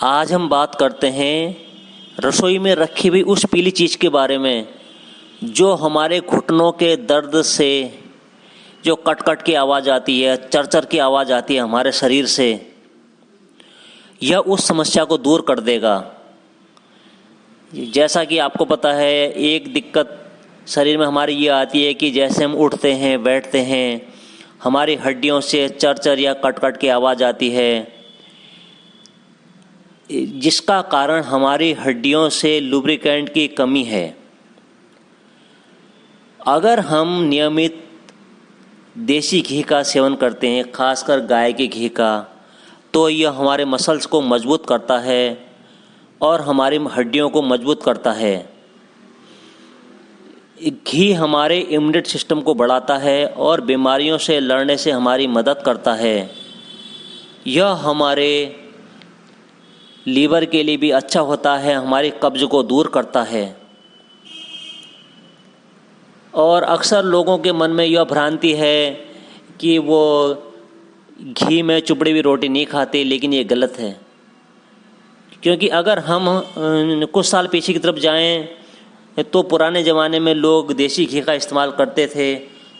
आज हम बात करते हैं रसोई में रखी हुई उस पीली चीज़ के बारे में जो हमारे घुटनों के दर्द से जो कट कट की आवाज़ आती है, चरचर की आवाज़ आती है हमारे शरीर से, यह उस समस्या को दूर कर देगा। जैसा कि आपको पता है, एक दिक्कत शरीर में हमारी ये आती है कि जैसे हम उठते हैं बैठते हैं, हमारी हड्डियों से चरचर या कट कट की आवाज़ आती है, जिसका कारण हमारी हड्डियों से लुब्रिकेंट की कमी है। अगर हम नियमित देसी घी का सेवन करते हैं, खासकर गाय के घी का, तो यह हमारे मसल्स को मजबूत करता है और हमारी हड्डियों को मजबूत करता है। घी हमारे इम्यूनिटी सिस्टम को बढ़ाता है और बीमारियों से लड़ने से हमारी मदद करता है। यह हमारे लीवर के लिए भी अच्छा होता है, हमारी कब्ज को दूर करता है। और अक्सर लोगों के मन में यह भ्रांति है कि वो घी में चुपड़ी हुई रोटी नहीं खाते, लेकिन ये गलत है। क्योंकि अगर हम कुछ साल पीछे की तरफ जाएं तो पुराने ज़माने में लोग देसी घी का इस्तेमाल करते थे,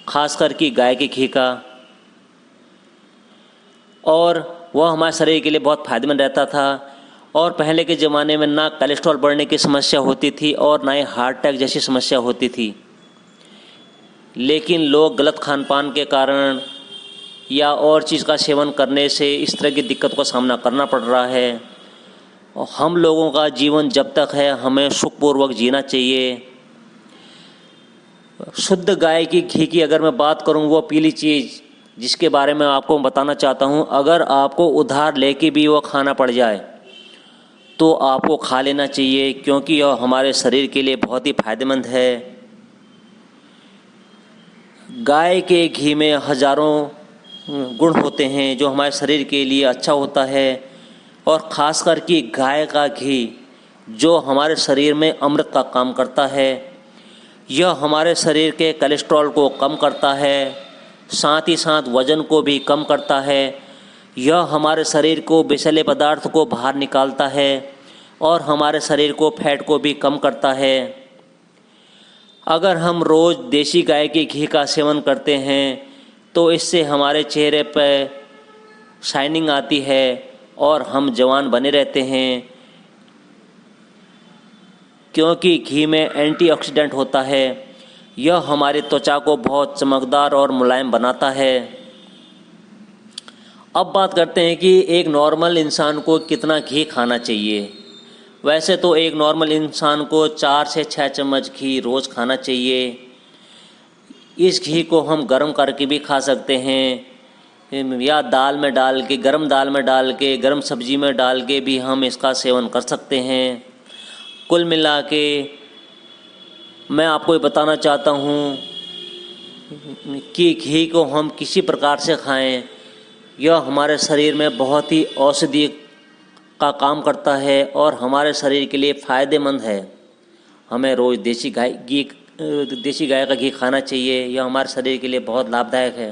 खासकर कि गाय के घी का, और वह हमारे शरीर के लिए बहुत फ़ायदेमंद रहता था। और पहले के ज़माने में ना कोलेस्ट्रॉल बढ़ने की समस्या होती थी और ना ही हार्ट अटैक जैसी समस्या होती थी। लेकिन लोग गलत खान पान के कारण या और चीज़ का सेवन करने से इस तरह की दिक्कत का सामना करना पड़ रहा है। और हम लोगों का जीवन जब तक है, हमें सुखपूर्वक जीना चाहिए। शुद्ध गाय की घी की अगर मैं बात करूं, वो पीली चीज़ जिसके बारे में आपको बताना चाहता हूं, अगर आपको उधार लेके भी वो खाना पड़ जाए तो आपको खा लेना चाहिए, क्योंकि यह हमारे शरीर के लिए बहुत ही फायदेमंद है। गाय के घी में हजारों गुण होते हैं जो हमारे शरीर के लिए अच्छा होता है, और ख़ासकर कि गाय का घी जो हमारे शरीर में अमृत का काम करता है। यह हमारे शरीर के कोलेस्ट्रॉल को कम करता है, साथ ही साथ वज़न को भी कम करता है। यह हमारे शरीर को विषैले पदार्थ को बाहर निकालता है और हमारे शरीर को फैट को भी कम करता है। अगर हम रोज़ देसी गाय के घी का सेवन करते हैं तो इससे हमारे चेहरे पर शाइनिंग आती है और हम जवान बने रहते हैं, क्योंकि घी में एंटीऑक्सीडेंट होता है। यह हमारी त्वचा को बहुत चमकदार और मुलायम बनाता है। अब बात करते हैं कि एक नॉर्मल इंसान को कितना घी खाना चाहिए। वैसे तो एक नॉर्मल इंसान को 4 से 6 चम्मच घी रोज़ खाना चाहिए। इस घी को हम गर्म करके भी खा सकते हैं या दाल में डाल के, गर्म दाल में डाल के, गर्म सब्जी में डाल के भी हम इसका सेवन कर सकते हैं। कुल मिला के मैं आपको ये बताना चाहता हूँ कि घी को हम किसी प्रकार से खाएं, यह हमारे शरीर में बहुत ही औषधि का काम करता है और हमारे शरीर के लिए फ़ायदेमंद है। हमें रोज़ देसी गाय का घी खाना चाहिए। यह हमारे शरीर के लिए बहुत लाभदायक है।